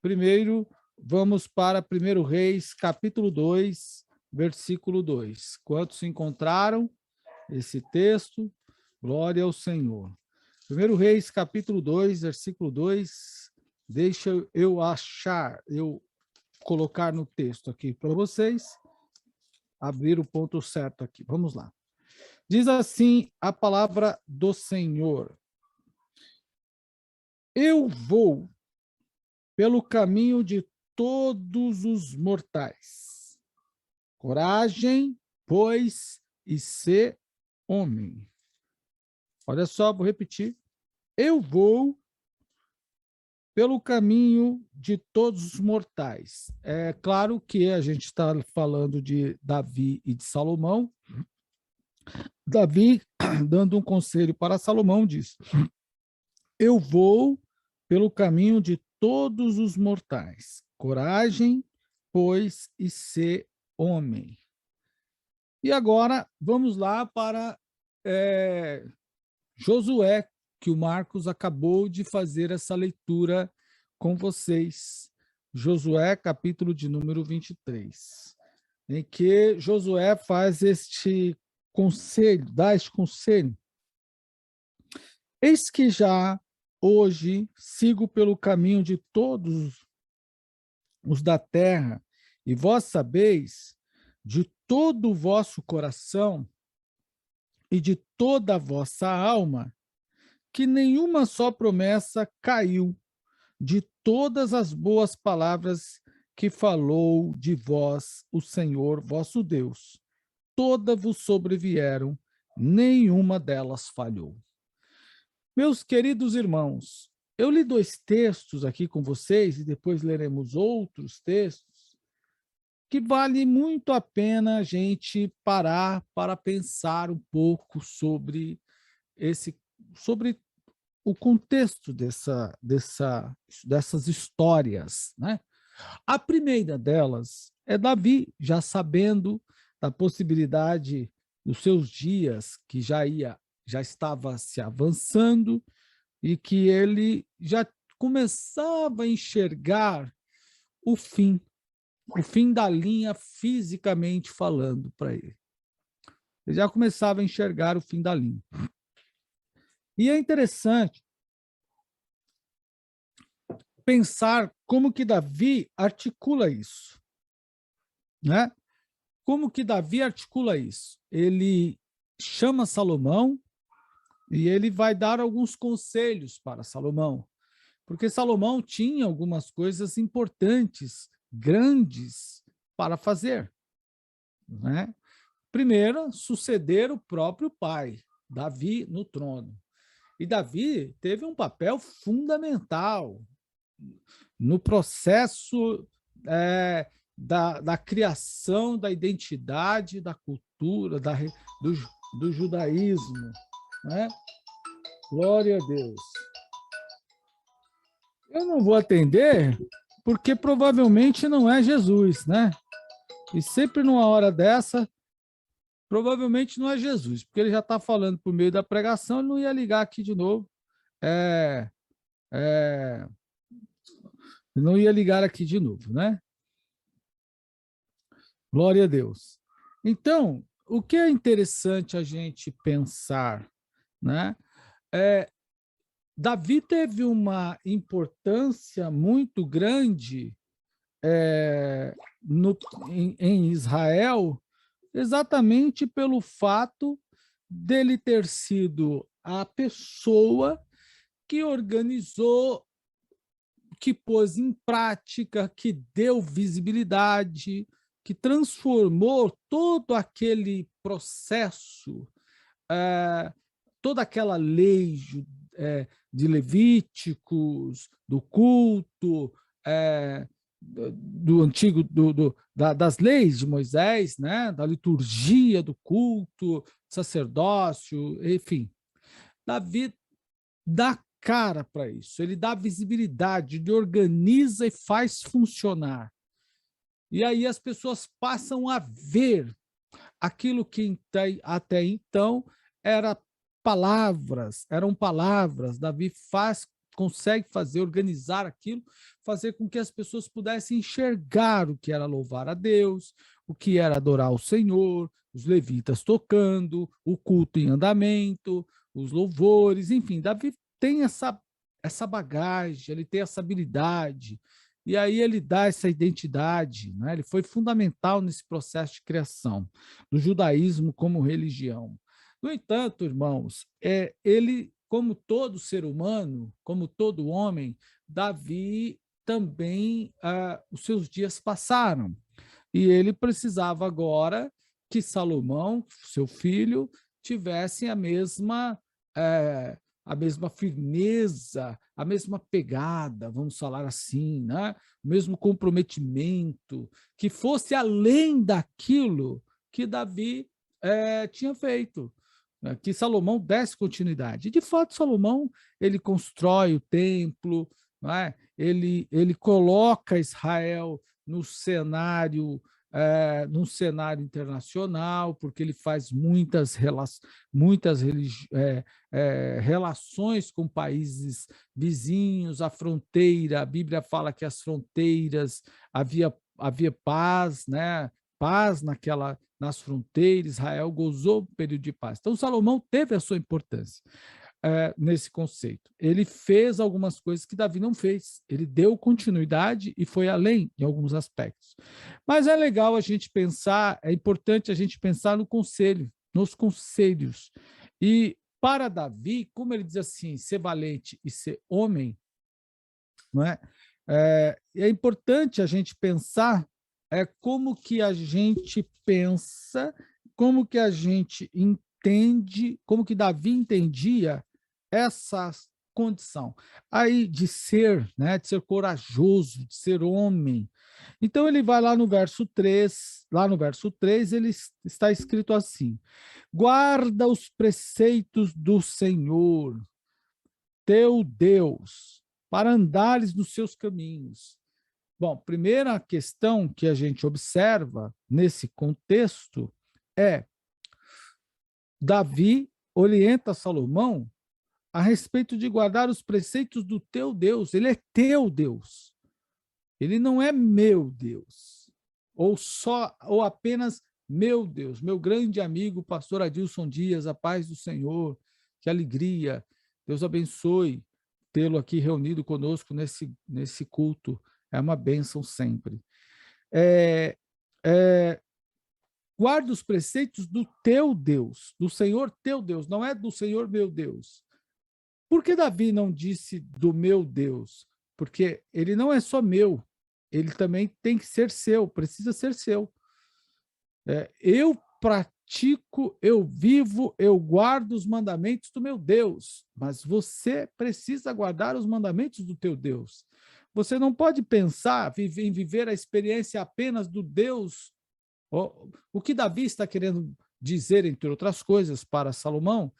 Primeiro, vamos para 1 Reis, capítulo 2, versículo 2. Quantos encontraram esse texto? Glória ao Senhor. 1 Reis, capítulo 2, versículo 2. Deixa eu colocar no texto aqui para vocês, abrir o ponto certo aqui. Vamos lá. Diz assim a palavra do Senhor: eu vou pelo caminho de todos os mortais. Coragem, pois, e ser homem. Olha só, vou repetir. Eu vou pelo caminho de todos os mortais. É claro que a gente está falando de Davi e de Salomão. Davi, dando um conselho para Salomão, diz: eu vou pelo caminho de todos os mortais. Coragem, pois, e ser homem. E agora, vamos lá para Josué, que o Marcos acabou de fazer essa leitura com vocês. Josué, capítulo de número 23, em que Josué faz este conselho, dá este conselho. Eis que já hoje sigo pelo caminho de todos os da terra, e vós sabeis de todo o vosso coração e de toda a vossa alma, que nenhuma só promessa caiu de todas as boas palavras que falou de vós o Senhor vosso Deus. Todas vos sobrevieram, nenhuma delas falhou. Meus queridos irmãos, eu li 2 textos aqui com vocês e depois leremos outros textos que vale muito a pena a gente parar para pensar um pouco sobre sobre o contexto dessas histórias, né? A primeira delas é Davi, já sabendo da possibilidade dos seus dias, que já estava se avançando e que ele já começava a enxergar o fim da linha fisicamente falando para ele. Ele já começava a enxergar o fim da linha. E é interessante pensar como que Davi articula isso, né? Como que Davi articula isso? Ele chama Salomão e ele vai dar alguns conselhos para Salomão, porque Salomão tinha algumas coisas importantes, grandes para fazer, né? Primeiro, suceder o próprio pai, Davi, no trono. E Davi teve um papel fundamental no processo da criação da identidade, da cultura, do judaísmo, né? Glória a Deus. Eu não vou atender porque provavelmente não é Jesus, né? E sempre numa hora dessa, provavelmente não é Jesus, porque ele já está falando por meio da pregação, ele não ia ligar aqui de novo. É, é, não ia ligar aqui de novo, né? Glória a Deus. Então, o que é interessante a gente pensar, né? Davi teve uma importância muito grande em Israel, exatamente pelo fato dele ter sido a pessoa que organizou, que pôs em prática, que deu visibilidade, que transformou todo aquele processo, toda aquela lei de Levíticos, do culto, do antigo, das leis de Moisés, né? Da liturgia do culto, sacerdócio, enfim. Davi dá cara para isso, ele dá visibilidade, ele organiza e faz funcionar. E aí as pessoas passam a ver aquilo que até então eram palavras. Davi consegue fazer, organizar aquilo, fazer com que as pessoas pudessem enxergar o que era louvar a Deus, o que era adorar o Senhor, os levitas tocando, o culto em andamento, os louvores, enfim, Davi tem essa bagagem, ele tem essa habilidade, e aí ele dá essa identidade, né? Ele foi fundamental nesse processo de criação do judaísmo como religião. No entanto, irmãos, ele, como todo ser humano, como todo homem, Davi também, os seus dias passaram, e ele precisava agora que Salomão, seu filho, tivesse eh, a mesma firmeza, a mesma pegada, vamos falar assim, né? O mesmo comprometimento, que fosse além daquilo que Davi tinha feito, né? Que Salomão desse continuidade. E, de fato, Salomão ele constrói o templo, né? Ele coloca Israel no cenário num cenário internacional, porque ele faz muitas relações com países vizinhos, a fronteira, a Bíblia fala que as fronteiras havia paz, né? Paz nas fronteiras, Israel gozou um período de paz. Então, Salomão teve a sua importância nesse conceito. Ele fez algumas coisas que Davi não fez. Ele deu continuidade e foi além em alguns aspectos. Mas é legal a gente pensar, é importante a gente pensar no conselho, nos conselhos. E para Davi, como ele diz assim, ser valente e ser homem, não é? É importante a gente pensar como que a gente pensa, como que a gente entende, como que Davi entendia essa condição aí de ser, né, de ser corajoso, de ser homem. Então ele vai lá no verso 3, ele está escrito assim: guarda os preceitos do Senhor, teu Deus, para andares nos seus caminhos. Bom, primeira questão que a gente observa nesse contexto é Davi orienta Salomão a respeito de guardar os preceitos do teu Deus. Ele é teu Deus. Ele não é meu Deus. Ou apenas meu Deus. Meu grande amigo, pastor Adilson Dias, a paz do Senhor. Que alegria. Deus abençoe tê-lo aqui reunido conosco nesse culto. É uma bênção sempre. Guarda os preceitos do teu Deus, do Senhor teu Deus, não é do Senhor meu Deus. Por que Davi não disse do meu Deus? Porque ele não é só meu, ele também tem que ser seu, precisa ser seu. Eu pratico, eu vivo, eu guardo os mandamentos do meu Deus, mas você precisa guardar os mandamentos do teu Deus. Você não pode pensar em viver a experiência apenas do Deus. O que Davi está querendo dizer, entre outras coisas, para Salomão,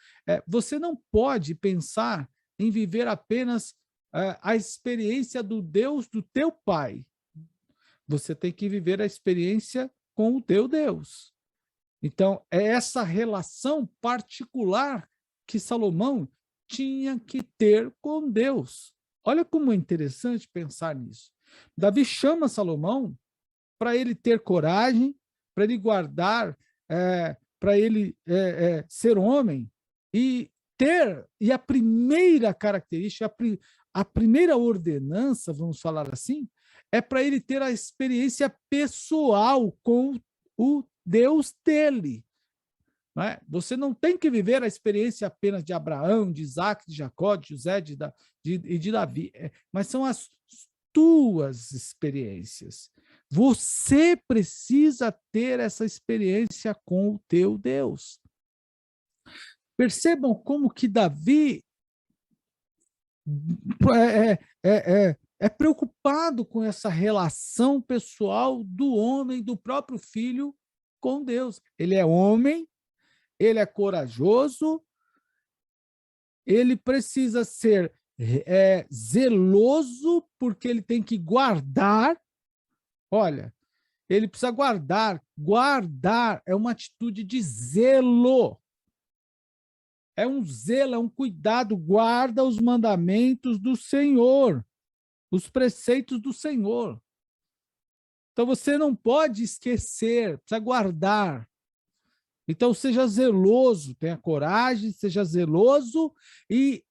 você não pode pensar em viver apenas a experiência do Deus do teu pai. Você tem que viver a experiência com o teu Deus. Então, é essa relação particular que Salomão tinha que ter com Deus. Olha como é interessante pensar nisso. Davi chama Salomão para ele ter coragem, para ele guardar, para ele ser homem e a primeira característica, a primeira ordenança, vamos falar assim, é para ele ter a experiência pessoal com o Deus dele. Não é? Você não tem que viver a experiência apenas de Abraão, de Isaac, de Jacó, de José e de Davi, mas são as tuas experiências. Você precisa ter essa experiência com o teu Deus. Percebam como que Davi é preocupado com essa relação pessoal do homem, do próprio filho com Deus. Ele é homem, ele é corajoso, ele precisa ser zeloso, porque ele tem que guardar. Olha, ele precisa guardar. Guardar é uma atitude de zelo. é um zelo, é um cuidado, guarda os mandamentos do Senhor, os preceitos do Senhor. Então você não pode esquecer, precisa guardar. Então seja zeloso, tenha coragem, seja zeloso e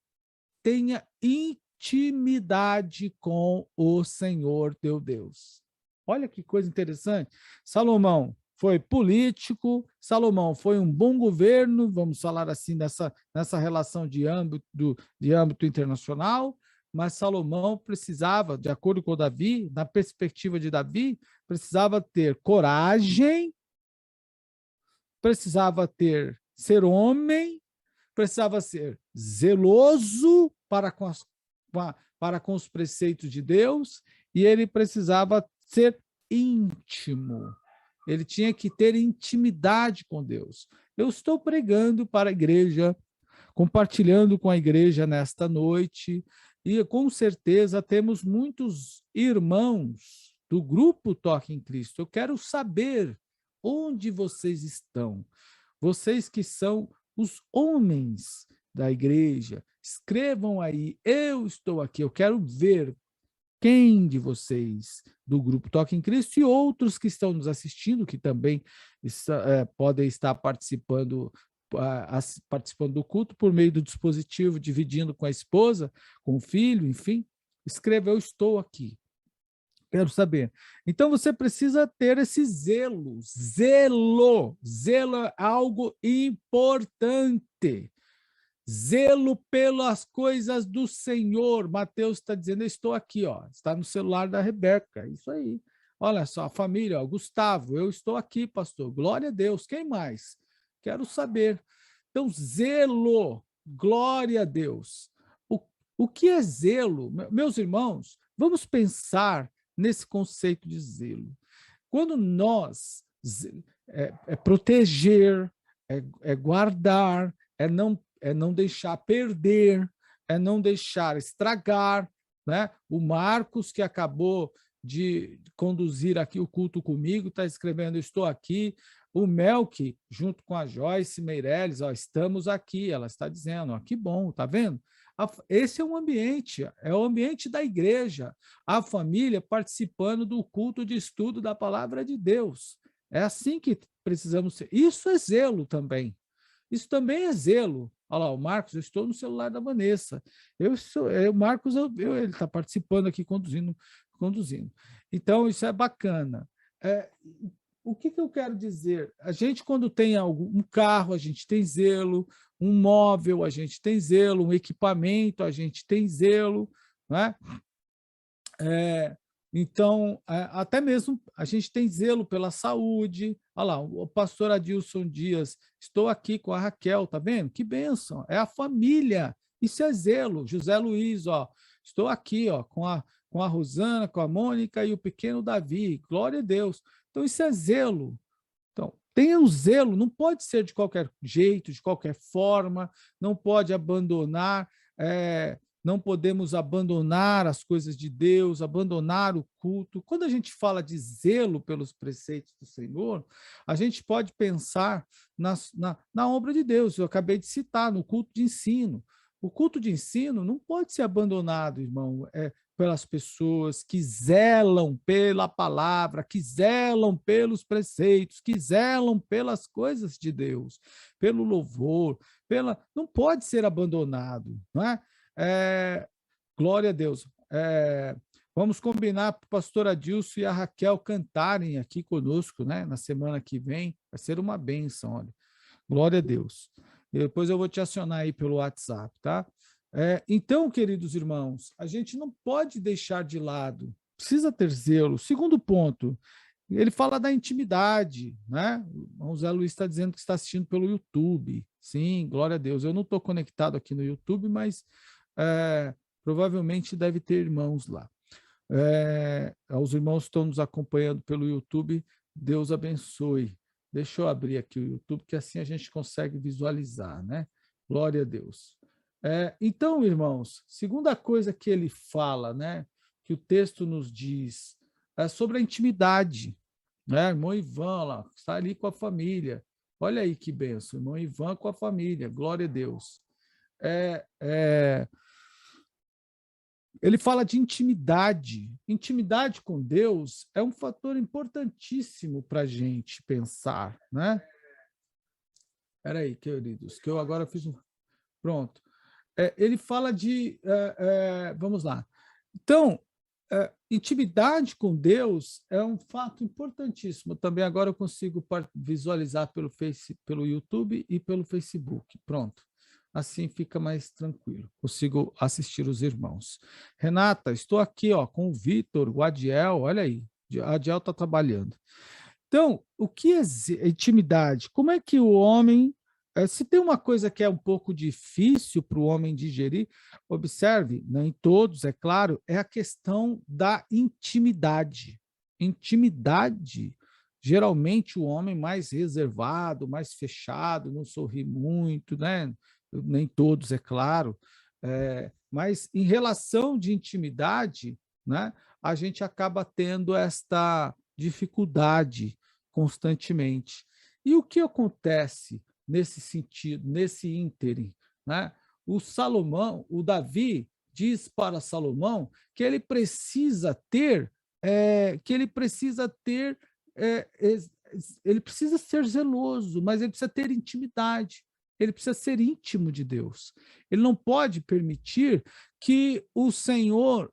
tenha intimidade com o Senhor teu Deus. Olha que coisa interessante. Salomão foi político, Salomão foi um bom governo, vamos falar assim, nessa relação de âmbito internacional, mas Salomão precisava, de acordo com Davi, na perspectiva de Davi, precisava ter coragem, precisava ser homem, precisava ser zeloso para com os preceitos de Deus, e ele precisava ser íntimo. Ele tinha que ter intimidade com Deus. Eu estou pregando para a igreja, compartilhando com a igreja nesta noite, e com certeza temos muitos irmãos do grupo Toque em Cristo. Eu quero saber onde vocês estão. Vocês que são os homens da igreja, escrevam aí, eu estou aqui, eu quero ver quem de vocês do grupo Toque em Cristo e outros que estão nos assistindo, que também podem estar participando do culto por meio do dispositivo, dividindo com a esposa, com o filho, enfim, escreva, eu estou aqui. Quero saber. Então, você precisa ter esse zelo. Zelo é algo importante. Zelo pelas coisas do Senhor. Mateus está dizendo, eu estou aqui, ó, está no celular da Rebeca, isso aí. Olha só, a família, ó, Gustavo, eu estou aqui, pastor, glória a Deus, quem mais? Quero saber. Então, zelo, glória a Deus. O que é zelo? Meus irmãos, vamos pensar nesse conceito de zelo. Quando nós proteger, guardar, é não deixar perder, é não deixar estragar, né? O Marcos, que acabou de conduzir aqui o culto comigo, está escrevendo, estou aqui. O Melk, junto com a Joyce Meirelles, ó, estamos aqui, ela está dizendo, ó, que bom, tá vendo? Esse é o ambiente da igreja, a família participando do culto de estudo da palavra de Deus. É assim que precisamos ser. Isso é zelo também. Isso também é zelo. Olha lá, o Marcos, eu estou no celular da Vanessa. O Marcos, ele está participando aqui, conduzindo. Então, isso é bacana. O que eu quero dizer? A gente, quando tem um carro, a gente tem zelo, um móvel, a gente tem zelo, um equipamento, a gente tem zelo, né? Então, até mesmo a gente tem zelo pela saúde. Olha lá, o pastor Adilson Dias, estou aqui com a Raquel, tá vendo? Que bênção, é a família, isso é zelo. José Luiz, ó, estou aqui, ó, com a Rosana, com a Mônica e o pequeno Davi, glória a Deus. Então, isso é zelo. Então, tenha um zelo, não pode ser de qualquer jeito, de qualquer forma, não pode abandonar, não podemos abandonar as coisas de Deus, abandonar o culto. Quando a gente fala de zelo pelos preceitos do Senhor, a gente pode pensar na obra de Deus. Eu acabei de citar, no culto de ensino. O culto de ensino não pode ser abandonado, irmão, pelas pessoas que zelam pela palavra, que zelam pelos preceitos, que zelam pelas coisas de Deus, pelo louvor, não pode ser abandonado, não é? Glória a Deus. Vamos combinar para o pastor Adilson e a Raquel cantarem aqui conosco, né? Na semana que vem, vai ser uma bênção, olha. Glória a Deus. E depois eu vou te acionar aí pelo WhatsApp, tá? Então, queridos irmãos, a gente não pode deixar de lado, precisa ter zelo. Segundo ponto, ele fala da intimidade, né? O Zé Luiz está dizendo que está assistindo pelo YouTube. Sim, glória a Deus. Eu não estou conectado aqui no YouTube, mas provavelmente deve ter irmãos lá. Os irmãos que estão nos acompanhando pelo YouTube, Deus abençoe. Deixa eu abrir aqui o YouTube, que assim a gente consegue visualizar, né? Glória a Deus. Então, irmãos, segunda coisa que ele fala, né? Que o texto nos diz, é sobre a intimidade, né? Irmão Ivan lá, está ali com a família. Olha aí que benção, irmão Ivan com a família, glória a Deus. É, é, ele fala de intimidade. Intimidade com Deus é um fator importantíssimo para a gente pensar, né? Espera aí, queridos, que eu agora fiz um... Pronto. Ele fala de... vamos lá. Então, intimidade com Deus é um fato importantíssimo. Também agora eu consigo visualizar pelo YouTube e pelo Facebook. Pronto. Assim fica mais tranquilo. Consigo assistir os irmãos. Renata, estou aqui com o Vitor, o Adiel, olha aí. O Adiel está trabalhando. Então, o que é intimidade? Como é que o homem... Se tem uma coisa que é um pouco difícil para o homem digerir, observe, nem todos, é claro, é a questão da intimidade. Intimidade, geralmente o homem mais reservado, mais fechado, não sorri muito, né? Nem todos, é claro, mas em relação de intimidade, né, a gente acaba tendo esta dificuldade constantemente. E o que acontece nesse sentido, nesse ínterim, né? O Davi diz para Salomão que ele precisa ter, ele precisa ser zeloso, mas ele precisa ter intimidade. Ele precisa ser íntimo de Deus. Ele não pode permitir que o Senhor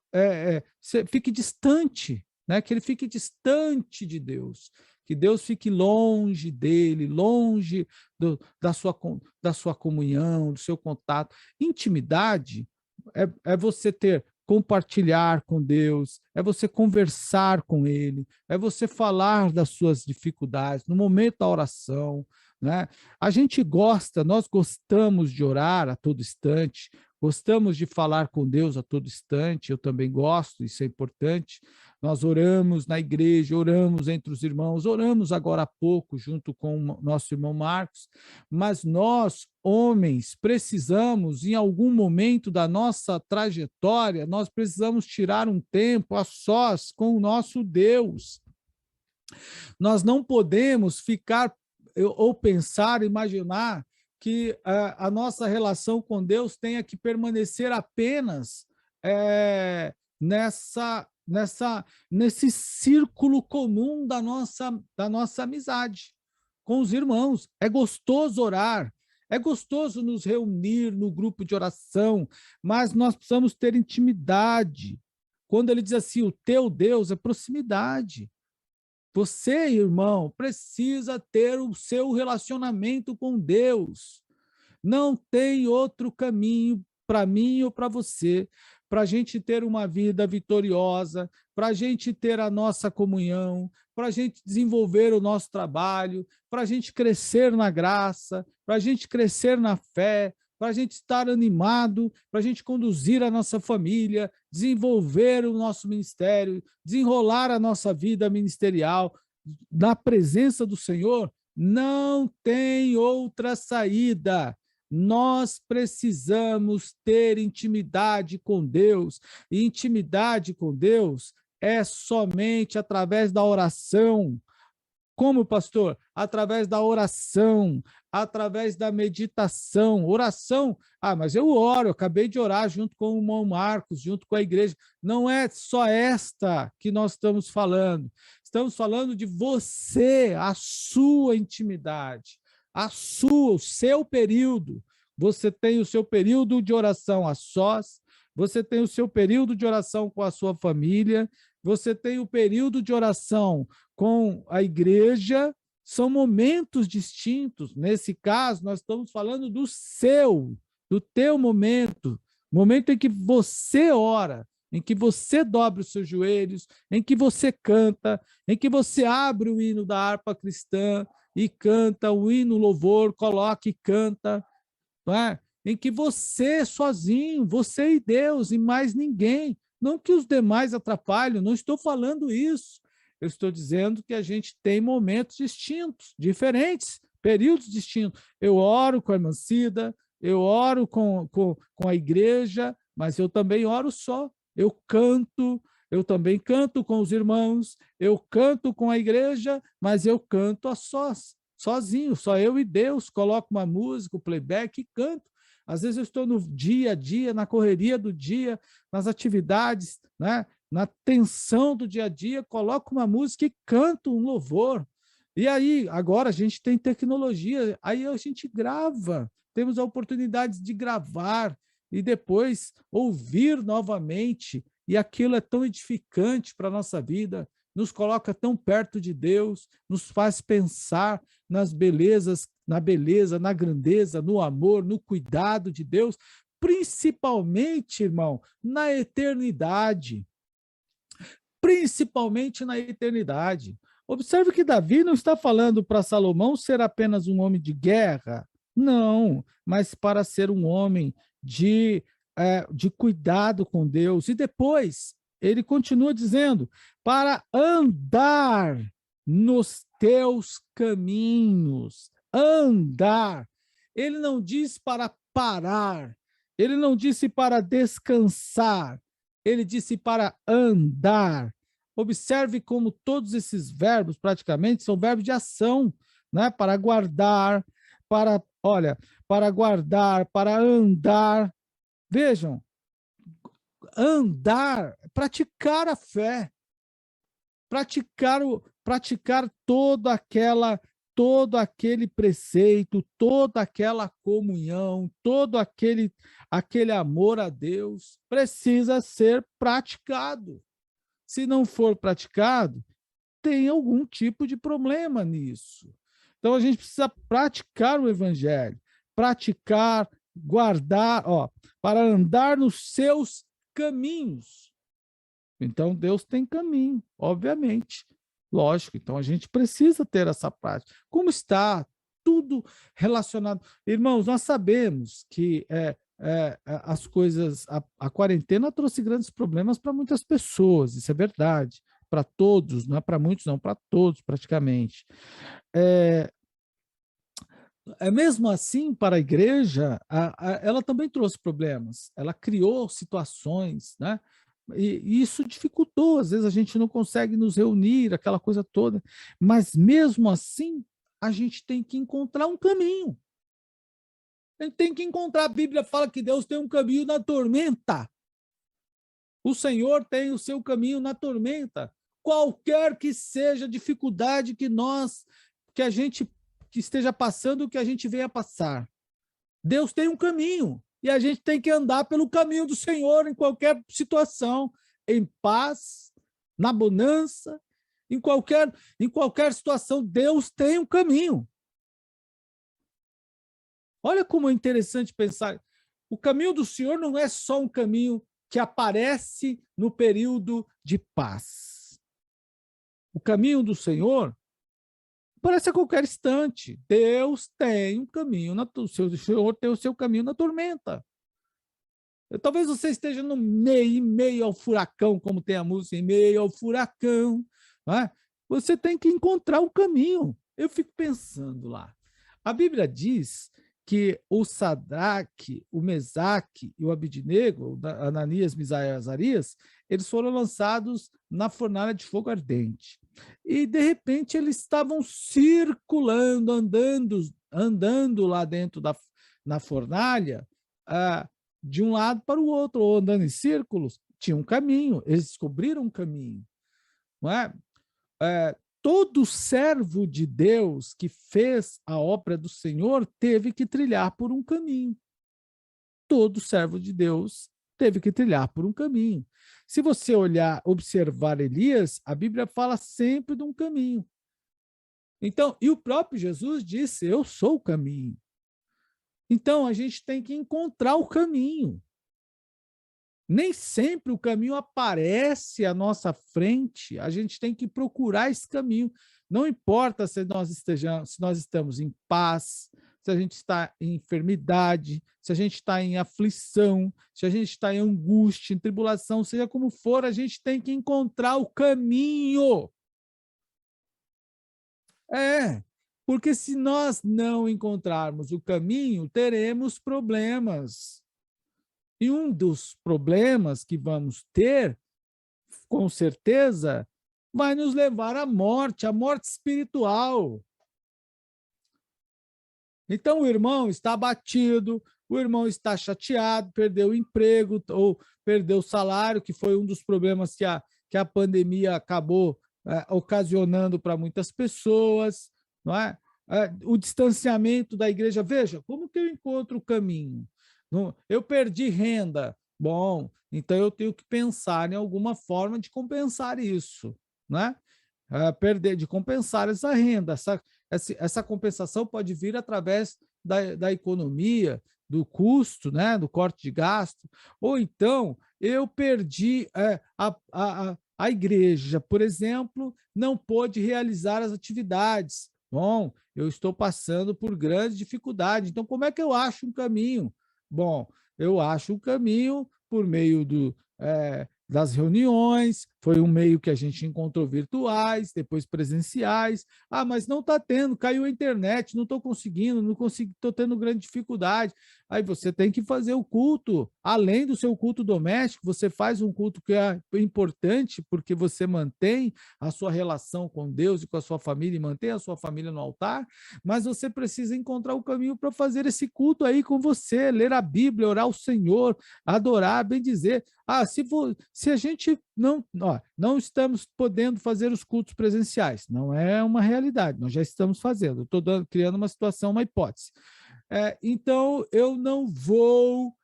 fique distante, né? Que ele fique distante de Deus, que Deus fique longe dele, longe da sua comunhão, do seu contato. Intimidade é você compartilhar com Deus, é você conversar com Ele, é você falar das suas dificuldades no momento da oração, né? Nós gostamos de orar a todo instante, gostamos de falar com Deus a todo instante, eu também gosto, isso é importante. Nós oramos na igreja, oramos entre os irmãos, oramos agora há pouco junto com o nosso irmão Marcos, mas nós, homens, precisamos, em algum momento da nossa trajetória, nós precisamos tirar um tempo a sós com o nosso Deus. Nós não podemos ficar ou pensar, imaginar que a nossa relação com Deus tenha que permanecer apenas nesse círculo comum da nossa amizade com os irmãos. É gostoso orar, é gostoso nos reunir no grupo de oração, mas nós precisamos ter intimidade. Quando ele diz assim, o teu Deus é proximidade. Você, irmão, precisa ter o seu relacionamento com Deus. Não tem outro caminho para mim ou para você, para a gente ter uma vida vitoriosa, para a gente ter a nossa comunhão, para a gente desenvolver o nosso trabalho, para a gente crescer na graça, para a gente crescer na fé, para a gente estar animado, para a gente conduzir a nossa família, desenvolver o nosso ministério, desenrolar a nossa vida ministerial na presença do Senhor. Não tem outra saída. Nós precisamos ter intimidade com Deus, e intimidade com Deus é somente através da oração. Como, pastor? Através da oração, através da meditação. Oração, mas eu oro, eu acabei de orar junto com o irmão Marcos, junto com a igreja. Não é só esta que nós estamos falando. Estamos falando de você, a sua intimidade, o seu período. Você tem o seu período de oração a sós, você tem o seu período de oração com a sua família, você tem o período de oração com a igreja, são momentos distintos. Nesse caso, nós estamos falando do teu momento em que você ora, em que você dobra os seus joelhos, em que você canta, em que você abre o hino da harpa cristã e canta o hino louvor, coloca e canta, não é? Em que você sozinho, você e Deus, e mais ninguém. Não que os demais atrapalhem, não estou falando isso. Eu estou dizendo que a gente tem momentos distintos, diferentes, períodos distintos. Eu oro com a irmã Cida, eu oro com a igreja, mas eu também oro só. Eu também canto com os irmãos, eu canto com a igreja, mas eu canto a sós. sozinho, só eu e Deus, coloco uma música, o playback e canto. Às vezes eu estou no dia a dia, na correria do dia, nas atividades, né? Na tensão do dia a dia, coloco uma música e canto um louvor. E aí, agora a gente tem tecnologia, aí a gente grava, temos a oportunidade de gravar e depois ouvir novamente, e aquilo é tão edificante para a nossa vida, nos coloca tão perto de Deus, nos faz pensar nas belezas, na beleza, na grandeza, no amor, no cuidado de Deus, principalmente, irmão, na eternidade. Principalmente na eternidade. Observe que Davi não está falando para Salomão ser apenas um homem de guerra, não, mas para ser um homem de cuidado com Deus. E depois, ele continua dizendo, para andar nos teus caminhos, andar. Ele não diz para parar, ele não disse para descansar, ele disse para andar. Observe como todos esses verbos, praticamente, são verbos de ação, né? Para guardar, para guardar, para andar. Vejam, andar, praticar a fé, praticar todo aquele preceito, toda aquela comunhão, todo aquele amor a Deus precisa ser praticado. Se não for praticado, tem algum tipo de problema nisso. Então a gente precisa praticar o evangelho, praticar, guardar, para andar nos seus caminhos. Então Deus tem caminho, obviamente. Lógico, então a gente precisa ter essa prática. Como está tudo relacionado? Irmãos, nós sabemos que as coisas, a quarentena trouxe grandes problemas para muitas pessoas, isso é verdade, para todos, não é para muitos, não, para todos praticamente. Mesmo assim, para a igreja, ela também trouxe problemas, ela criou situações, né? E isso dificultou, às vezes a gente não consegue nos reunir, aquela coisa toda, mas mesmo assim, a gente tem que encontrar um caminho. A gente tem que encontrar, a Bíblia fala que Deus tem um caminho na tormenta. O Senhor tem o seu caminho na tormenta. Qualquer que seja a dificuldade que a gente que esteja passando, que a gente venha passar. Deus tem um caminho e a gente tem que andar pelo caminho do Senhor em qualquer situação, em paz, na bonança, em qualquer situação, Deus tem um caminho. Olha como é interessante pensar. O caminho do Senhor não é só um caminho que aparece no período de paz. O caminho do Senhor aparece a qualquer instante. Deus tem um caminho, o Senhor tem o seu caminho na tormenta. Talvez você esteja no meio ao furacão, como tem a música, em meio ao furacão. Não é? Você tem que encontrar o caminho. Eu fico pensando lá. A Bíblia diz que o Sadraque, o Mesaque e o Abidnego, Ananias, Misael e Azarias, eles foram lançados na fornalha de fogo ardente. E, de repente, eles estavam circulando, andando lá dentro na fornalha, de um lado para o outro, ou andando em círculos, tinha um caminho, eles descobriram um caminho. Não é? Todo servo de Deus que fez a obra do Senhor teve que trilhar por um caminho. Todo servo de Deus teve que trilhar por um caminho. Se você observar Elias, a Bíblia fala sempre de um caminho. Então, e o próprio Jesus disse, eu sou o caminho. Então, a gente tem que encontrar o caminho. Nem sempre o caminho aparece à nossa frente, a gente tem que procurar esse caminho. Não importa se nós estamos em paz, se a gente está em enfermidade, se a gente está em aflição, se a gente está em angústia, em tribulação, seja como for, a gente tem que encontrar o caminho. Porque se nós não encontrarmos o caminho, teremos problemas. E um dos problemas que vamos ter, com certeza, vai nos levar à morte espiritual. Então, o irmão está abatido, o irmão está chateado, perdeu o emprego ou perdeu o salário, que foi um dos problemas que a pandemia acabou ocasionando para muitas pessoas, não é? O distanciamento da igreja. Veja, como que eu encontro o caminho? Eu perdi renda. Bom, então eu tenho que pensar em alguma forma de compensar isso, né? Perder, de compensar essa renda. Essa compensação pode vir através da economia, do custo, né, do corte de gasto, ou então eu perdi a igreja, por exemplo, não pôde realizar as atividades. Bom, eu estou passando por grande dificuldade, então como é que eu acho um caminho? Bom, eu acho um caminho por meio das reuniões, foi um meio que a gente encontrou virtuais, depois presenciais. Ah, mas não está tendo, caiu a internet, não estou conseguindo, não consigo, estou tendo grande dificuldade. Aí você tem que fazer o culto, além do seu culto doméstico, você faz um culto que é importante, porque você mantém a sua relação com Deus e com a sua família, e mantém a sua família no altar, mas você precisa encontrar o caminho para fazer esse culto aí com você, ler a Bíblia, orar ao Senhor, adorar, bem dizer. Ah, se a gente não estamos podendo fazer os cultos presenciais, não é uma realidade, nós já estamos fazendo, estou criando uma situação, uma hipótese. Então, eu não vou,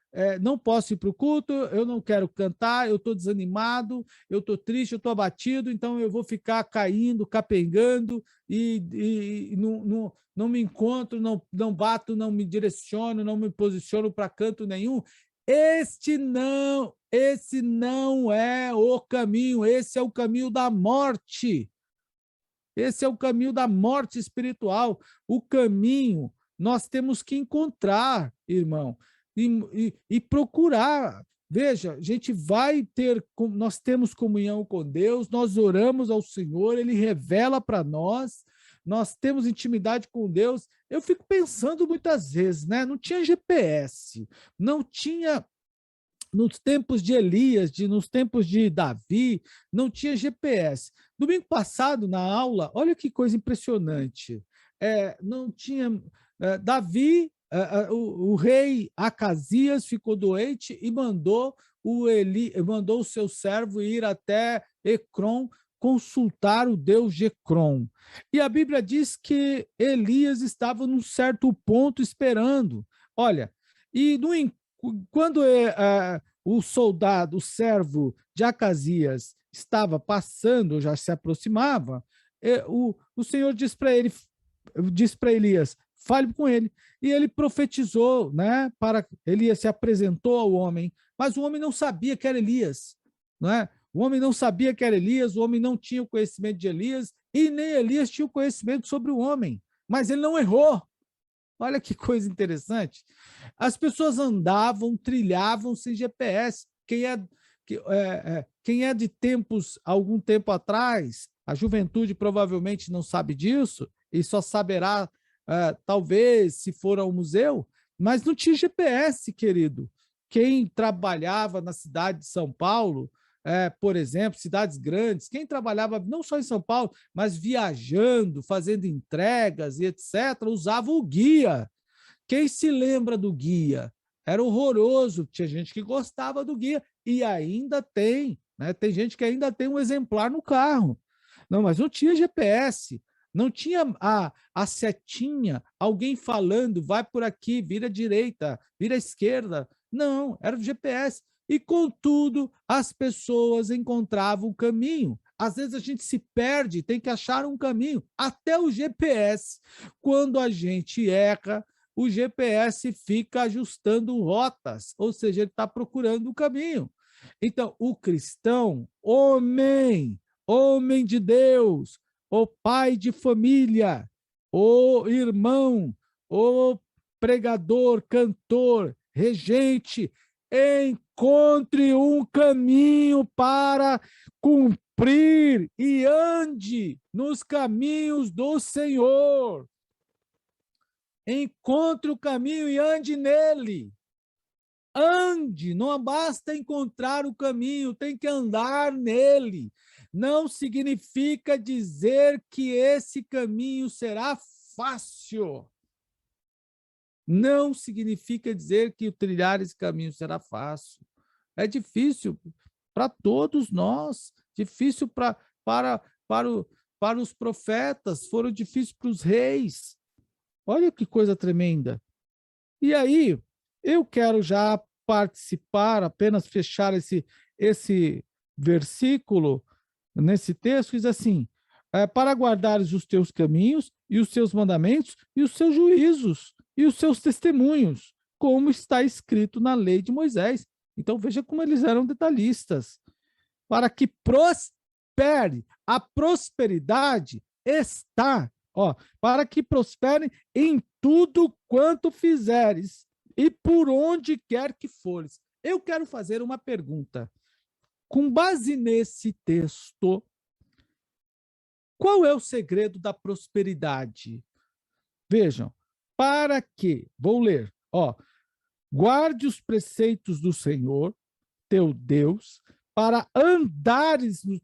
não posso ir para o culto, eu não quero cantar, eu estou desanimado, eu estou triste, eu estou abatido, então eu vou ficar caindo, capengando e não me encontro, não bato, não me direciono, não me posiciono para canto nenhum. Esse não é o caminho, esse é o caminho da morte. Esse é o caminho da morte espiritual. O caminho nós temos que encontrar, irmão, e procurar. Veja, a gente vai ter, nós temos comunhão com Deus, nós oramos ao Senhor, Ele revela para nós temos intimidade com Deus. Eu fico pensando muitas vezes, né? Não tinha GPS, não tinha nos tempos de Elias, nos tempos de Davi, não tinha GPS. Domingo passado, na aula, olha que coisa impressionante. Não tinha. Davi, o rei Acasias ficou doente e mandou o seu servo ir até Ecrom consultar o Deus de Ecrom. E a Bíblia diz que Elias estava num certo ponto esperando. Olha, e no quando o soldado, o servo de Acasias, estava passando, já se aproximava, o Senhor disse para Elias, fale com ele. E ele profetizou, né? Elias se apresentou ao homem, mas o homem não sabia que era Elias, né? O homem não sabia que era Elias, o homem não tinha o conhecimento de Elias, e nem Elias tinha o conhecimento sobre o homem, mas ele não errou. Olha que coisa interessante. As pessoas andavam, trilhavam sem GPS. Quem é de algum tempo atrás, a juventude provavelmente não sabe disso e só saberá, talvez, se for ao museu, mas não tinha GPS, querido. Quem trabalhava na cidade de São Paulo, por exemplo, cidades grandes, quem trabalhava não só em São Paulo, mas viajando, fazendo entregas e etc., usava o guia. Quem se lembra do guia? Era horroroso, tinha gente que gostava do guia e ainda tem, né? Tem gente que ainda tem um exemplar no carro. Não, mas não tinha GPS, não tinha a setinha, alguém falando, vai por aqui, vira à direita, vira à esquerda. Não, era o GPS. E, contudo, as pessoas encontravam o caminho. Às vezes a gente se perde, tem que achar um caminho. Até o GPS, quando a gente erra, o GPS fica ajustando rotas, ou seja, ele está procurando o caminho. Então, o cristão, homem de Deus, o pai de família, o irmão, o pregador, cantor, regente, encontre um caminho para cumprir e ande nos caminhos do Senhor. Encontre o caminho e ande nele. Ande, não basta encontrar o caminho, tem que andar nele. Não significa dizer que esse caminho será fácil. não significa dizer que o trilhar esse caminho será fácil. É difícil para todos nós, difícil para os profetas, foram difíceis para os reis. Olha que coisa tremenda. E aí, eu quero já participar, apenas fechar esse versículo nesse texto, diz assim, para guardares os teus caminhos e os seus mandamentos e os seus juízos e os seus testemunhos, como está escrito na lei de Moisés. Então veja como eles eram detalhistas. Para que prospere, a prosperidade está, para que prospere em tudo quanto fizeres e por onde quer que fores. Eu quero fazer uma pergunta. Com base nesse texto, qual é o segredo da prosperidade? Vejam, para que, vou ler, guarde os preceitos do Senhor, teu Deus, para andares nos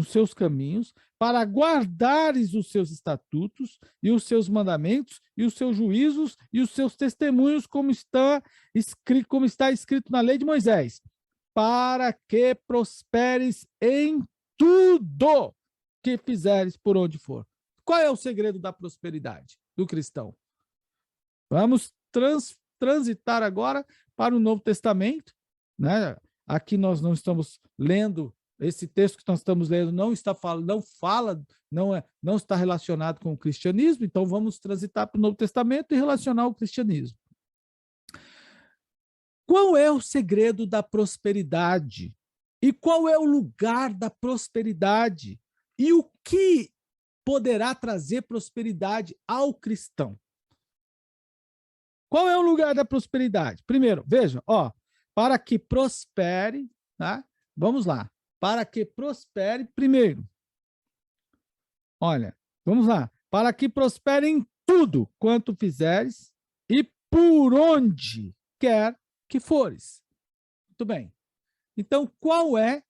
seus caminhos, para guardares os seus estatutos e os seus mandamentos e os seus juízos e os seus testemunhos, como está escrito na lei de Moisés, para que prosperes em tudo que fizeres por onde for. Qual é o segredo da prosperidade do cristão? Vamos transitar agora para o Novo Testamento, né? Aqui nós não estamos lendo, esse texto que nós estamos lendo não está não está relacionado com o cristianismo, então vamos transitar para o Novo Testamento e relacionar o cristianismo. Qual é o segredo da prosperidade? E qual é o lugar da prosperidade? E o que poderá trazer prosperidade ao cristão? Qual é o lugar da prosperidade? Primeiro, vejam, para que prospere, tá? Vamos lá. Para que prospere, primeiro. Olha, vamos lá. Para que prospere em tudo quanto fizeres e por onde quer que fores. Muito bem. Então, qual é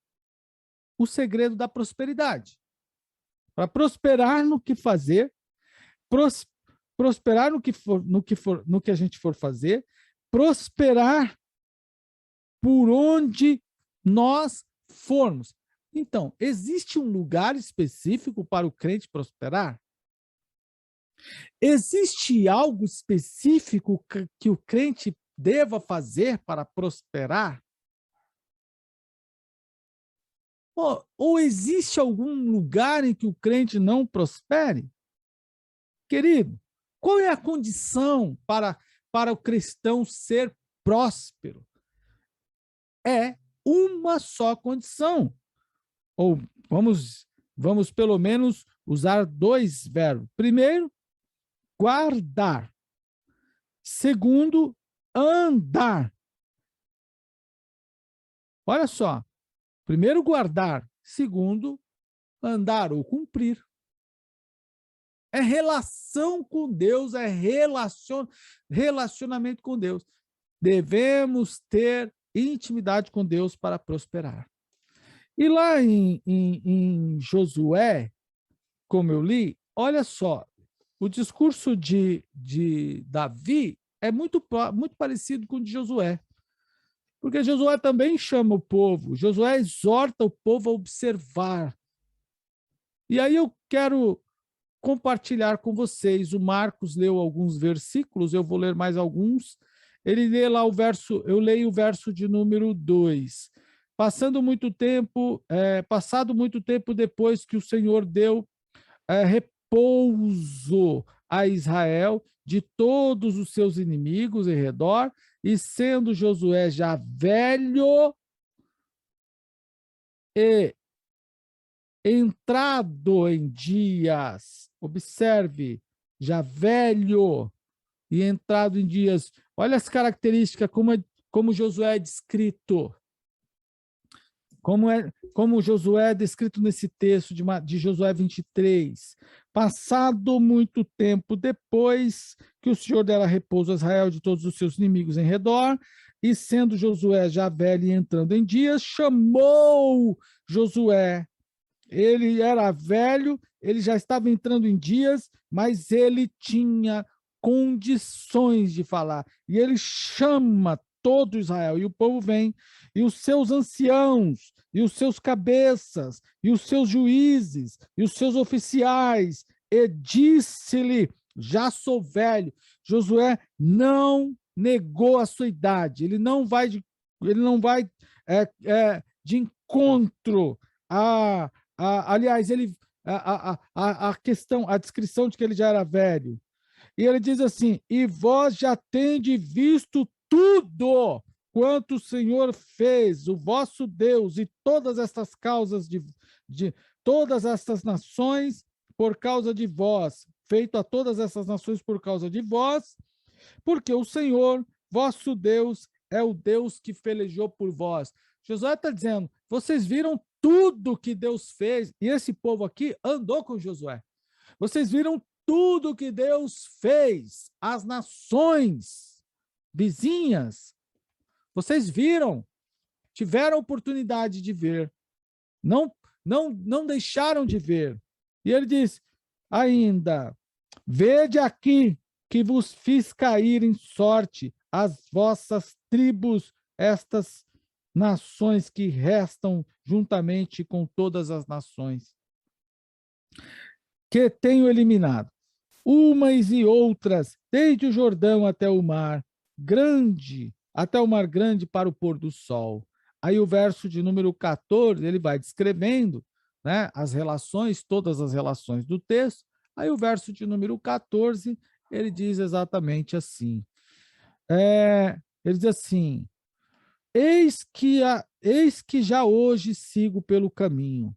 o segredo da prosperidade? Para prosperar no que fazer, prosperar no que a gente for fazer, prosperar por onde nós formos. Então, existe um lugar específico para o crente prosperar? Existe algo específico que o crente deva fazer para prosperar? Ou existe algum lugar em que o crente não prospere? Querido, qual é a condição para o cristão ser próspero? É uma só condição. Ou vamos pelo menos usar dois verbos. Primeiro, guardar. Segundo, andar. Olha só. Primeiro, guardar. Segundo, andar ou cumprir. É relação com Deus, é relacionamento com Deus. Devemos ter intimidade com Deus para prosperar. E lá em Josué, como eu li, olha só, o discurso de Davi é muito parecido com o de Josué. Porque Josué também chama o povo, Josué exorta o povo a observar. E aí eu quero compartilhar com vocês, o Marcos leu alguns versículos, eu vou ler mais alguns. Ele lê lá eu leio o verso de número 2. Passado muito tempo depois que o Senhor deu repouso a Israel de todos os seus inimigos em redor, e sendo Josué já velho e entrado em dias, observe, já velho e entrado em dias, olha as características, como Josué é descrito. Como Josué é descrito nesse texto de Josué 23. Passado muito tempo depois que o Senhor dera repouso a Israel de todos os seus inimigos em redor, e sendo Josué já velho e entrando em dias, chamou Josué. Ele era velho, ele já estava entrando em dias, mas ele tinha condições de falar. E ele chama todo Israel, e o povo vem, e os seus anciãos, e os seus cabeças, e os seus juízes, e os seus oficiais, e disse-lhe: já sou velho. Josué não negou a sua idade, ele não vai de encontro aliás, ele a questão, a descrição de que ele já era velho. E ele diz assim: e vós já tendes visto tudo quanto o Senhor fez, o vosso Deus, e todas estas causas de todas estas nações por causa de vós, feito a todas essas nações por causa de vós, porque o Senhor, vosso Deus, é o Deus que pelejou por vós. Josué está dizendo: vocês viram tudo que Deus fez, e esse povo aqui andou com Josué. Vocês viram tudo que Deus fez, as nações vizinhas, vocês viram, tiveram oportunidade de ver, não deixaram de ver. E ele diz ainda: vede aqui que vos fiz cair em sorte as vossas tribos, estas nações que restam juntamente com todas as nações que tenho eliminado, umas e outras, desde o Jordão até o mar grande, para o pôr do sol. Aí o verso de número 14, ele vai descrevendo, né, as relações, todas as relações do texto. Aí o verso de número 14, ele diz exatamente assim. Ele diz assim: eis que já hoje sigo pelo caminho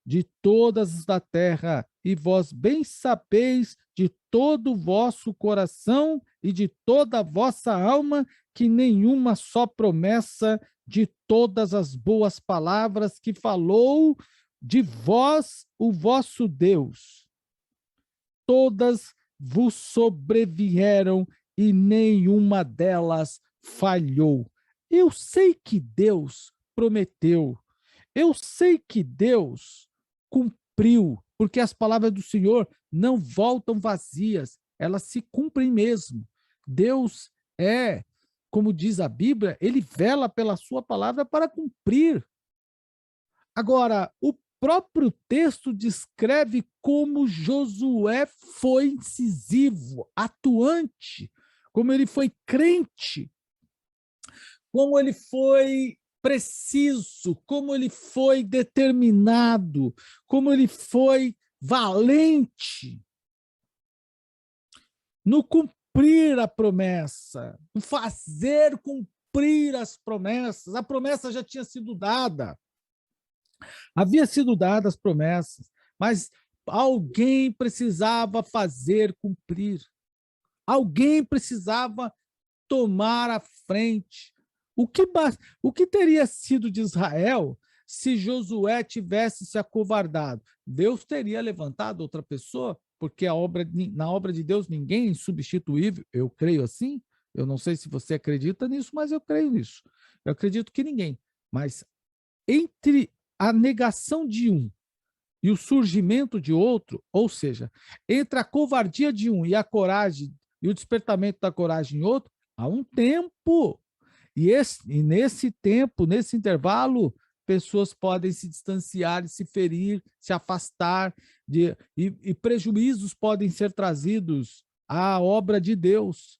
de todas da terra, e vós bem sabeis de todo o vosso coração e de toda a vossa alma que nenhuma só promessa de todas as boas palavras que falou de vós o vosso Deus, todas vos sobrevieram e nenhuma delas falhou. Eu sei que Deus prometeu, eu sei que Deus cumpriu, porque as palavras do Senhor não voltam vazias, elas se cumprem mesmo. Deus como diz a Bíblia, ele vela pela sua palavra para cumprir. Agora, o próprio texto descreve como Josué foi incisivo, atuante, como ele foi crente, como ele foi preciso, como ele foi determinado, como ele foi valente no cumprir a promessa, no fazer cumprir as promessas. A promessa já tinha sido dada, havia sido dadas as promessas, mas alguém precisava fazer cumprir, alguém precisava tomar a frente. O que teria sido de Israel se Josué tivesse se acovardado? Deus teria levantado outra pessoa, porque na obra de Deus ninguém é insubstituível. Eu creio assim. Eu não sei se você acredita nisso, mas eu creio nisso. Eu acredito que ninguém. Mas entre a negação de um e o surgimento de outro, ou seja, entre a covardia de um e a coragem e o despertamento da coragem em outro, há um tempo. E nesse tempo, nesse intervalo, pessoas podem se distanciar, se ferir, se afastar, e prejuízos podem ser trazidos à obra de Deus.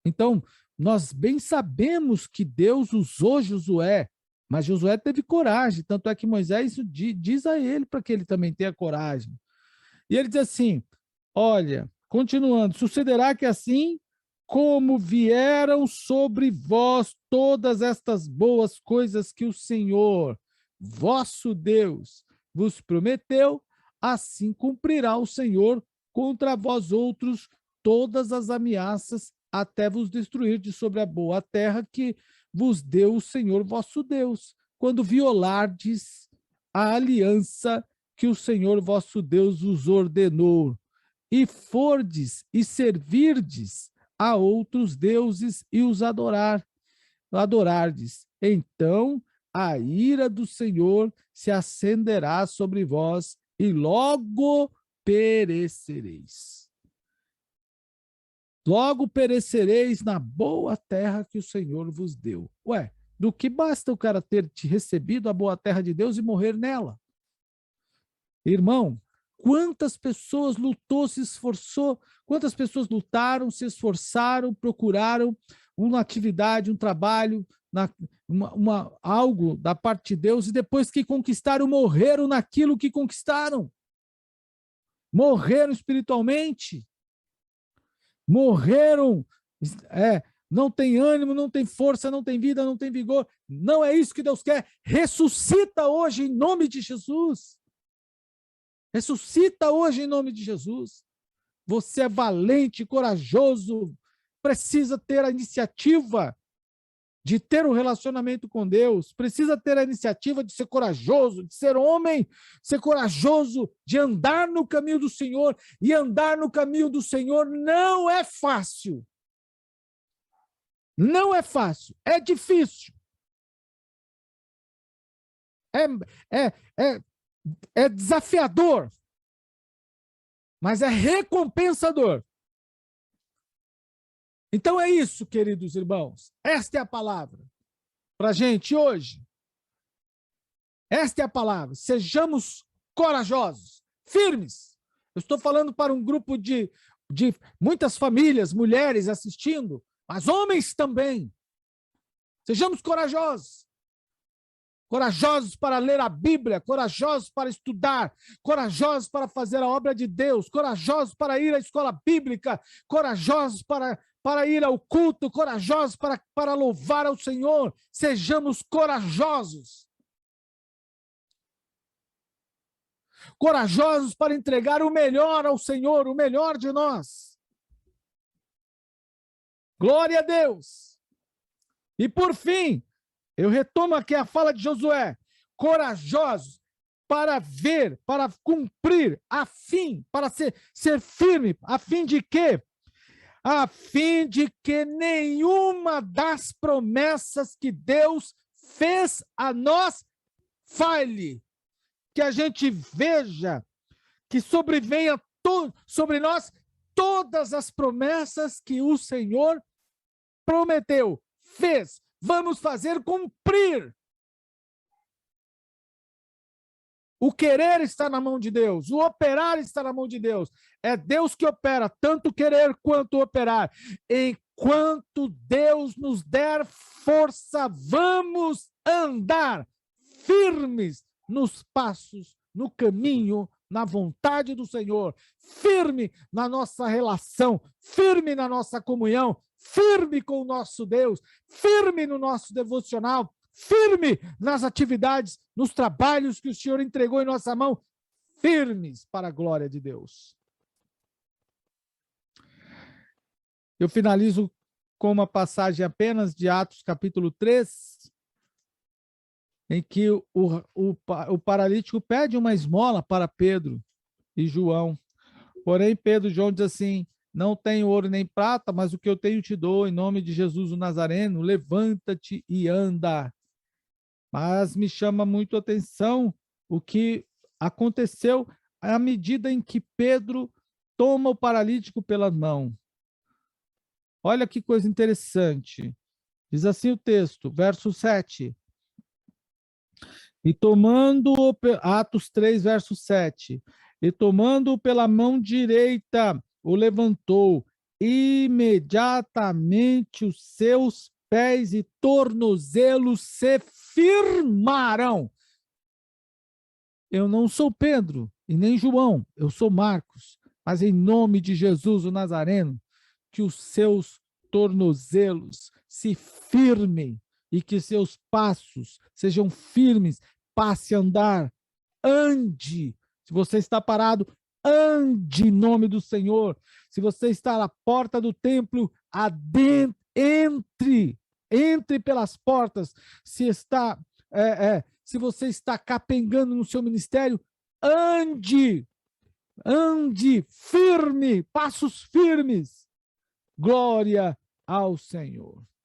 Então, nós bem sabemos que Deus usou Josué, mas Josué teve coragem, tanto é que Moisés diz a ele para que ele também tenha coragem. E ele diz assim: olha, continuando, sucederá que assim como vieram sobre vós todas estas boas coisas que o Senhor, vosso Deus, vos prometeu, assim cumprirá o Senhor contra vós outros todas as ameaças, até vos destruir de sobre a boa terra que vos deu o Senhor vosso Deus, quando violardes a aliança que o Senhor vosso Deus vos ordenou, e fordes e servirdes a outros deuses e os adorardes. Então a ira do Senhor se acenderá sobre vós e logo perecereis. logo perecereis na boa terra que o Senhor vos deu. Ué, do que basta o cara ter te recebido a boa terra de Deus e morrer nela? Irmão, quantas pessoas lutou, se esforçou, quantas pessoas lutaram, se esforçaram, procuraram uma atividade, um trabalho, algo da parte de Deus, e depois que conquistaram, morreram naquilo que conquistaram. Morreram espiritualmente. Morreram, não tem ânimo, não tem força, não tem vida, não tem vigor. Não é isso que Deus quer. Ressuscita hoje em nome de Jesus. Ressuscita hoje em nome de Jesus. Você é valente, corajoso, precisa ter a iniciativa de ter um relacionamento com Deus, precisa ter a iniciativa de ser corajoso, de ser homem, ser corajoso, de andar no caminho do Senhor. E andar no caminho do Senhor não é fácil. Não é fácil, é difícil. É desafiador, mas é recompensador. Então é isso, queridos irmãos. Esta é a palavra para a gente hoje. Esta é a palavra. Sejamos corajosos, firmes. Eu estou falando para um grupo de muitas famílias, mulheres assistindo, mas homens também. Sejamos corajosos. Corajosos para ler a Bíblia, corajosos para estudar, corajosos para fazer a obra de Deus, corajosos para ir à escola bíblica, corajosos para ir ao culto, corajosos para louvar ao Senhor. Sejamos corajosos. Corajosos para entregar o melhor ao Senhor, o melhor de nós. Glória a Deus. E por fim, eu retomo aqui a fala de Josué. Corajosos para ver, para cumprir, para ser firme, a fim de quê? A fim de que nenhuma das promessas que Deus fez a nós falhe. Que a gente veja que sobrevenha sobre nós todas as promessas que o Senhor prometeu, fez. Vamos fazer cumprir. O querer está na mão de Deus, o operar está na mão de Deus. É Deus que opera, tanto querer quanto operar. Enquanto Deus nos der força, vamos andar firmes nos passos, no caminho, na vontade do Senhor, firme na nossa relação, firme na nossa comunhão, firme com o nosso Deus, firme no nosso devocional, firme nas atividades, nos trabalhos que o Senhor entregou em nossa mão, firmes para a glória de Deus. Eu finalizo com uma passagem apenas de Atos capítulo 3, em que o paralítico pede uma esmola para Pedro e João. Porém, Pedro e João dizem assim: não tenho ouro nem prata, mas o que eu tenho te dou, em nome de Jesus o Nazareno, levanta-te e anda. Mas me chama muito a atenção o que aconteceu à medida em que Pedro toma o paralítico pela mão. Olha que coisa interessante. Diz assim o texto, verso 7. E tomando, Atos 3, verso 7. E tomando-o pela mão direita, o levantou. Imediatamente os seus pés e tornozelos se firmaram. Eu não sou Pedro e nem João, eu sou Marcos. Mas em nome de Jesus, o Nazareno, que os seus tornozelos se firmem e que seus passos sejam firmes, passe a andar, ande. Se você está parado, ande em nome do Senhor. Se você está na porta do templo, entre pelas portas. Se você está capengando no seu ministério, ande firme, passos firmes. Glória ao Senhor.